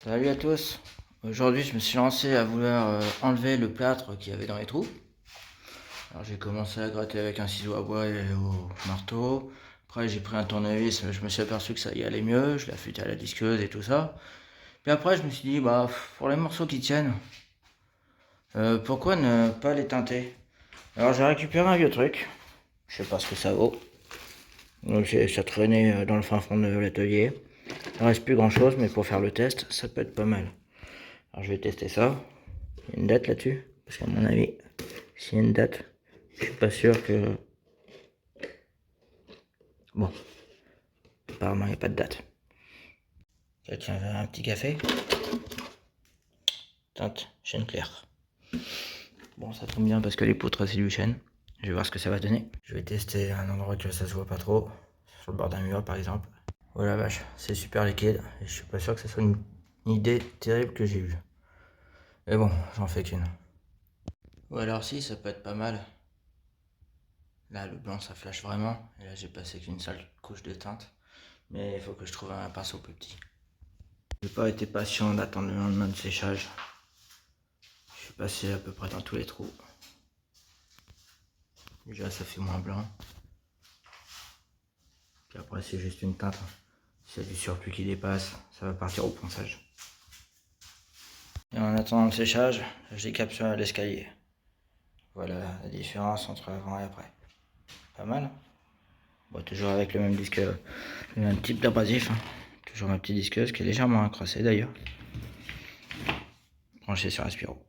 Salut à tous. Aujourd'hui, je me suis lancé à vouloir enlever le plâtre qu'il y avait dans les trous. Alors j'ai commencé à gratter avec un ciseau à bois et au marteau. Après j'ai pris un tournevis, je me suis aperçu que ça y allait mieux, je l'ai affûté à la disqueuse et tout ça. Puis après je me suis dit, bah pour les morceaux qui tiennent, pourquoi ne pas les teinter? Alors j'ai récupéré un vieux truc, je sais pas ce que ça vaut. Donc ça traînait dans le fin fond de l'atelier. Il ne reste plus grand chose, mais pour faire le test, ça peut être pas mal. Alors je vais tester ça. Il y a une date là-dessus, parce qu'à mon avis, s'il y a une date, je suis pas sûr que... Bon, apparemment il n'y a pas de date. Tiens, un petit café. Teinte, chêne clair. Bon, ça tombe bien parce que les poutres c'est du chêne. Je vais voir ce que ça va donner. Je vais tester un endroit que ça se voit pas trop. Sur le bord d'un mur par exemple. Oh la vache, c'est super liquide. Et je suis pas sûr que ce soit une idée terrible que j'ai eue. Mais bon, j'en fais qu'une. Ou alors si, ça peut être pas mal. Là, le blanc, ça flash vraiment. Et là, j'ai passé qu'une seule couche de teinte. Mais il faut que je trouve un pinceau plus petit. J'ai pas été patient d'attendre le lendemain de séchage. Je suis passé à peu près dans tous les trous. Déjà, ça fait moins blanc. Puis après, c'est juste une teinte. S'il y a du surplus qui dépasse, ça va partir au ponçage. Et en attendant le séchage, je décape sur l'escalier. Voilà la différence entre avant et après. Pas mal. Bon, toujours avec le même disque, le même type d'abrasif. Toujours ma petite disqueuse qui est légèrement encrassée d'ailleurs. Branchée sur Aspiro.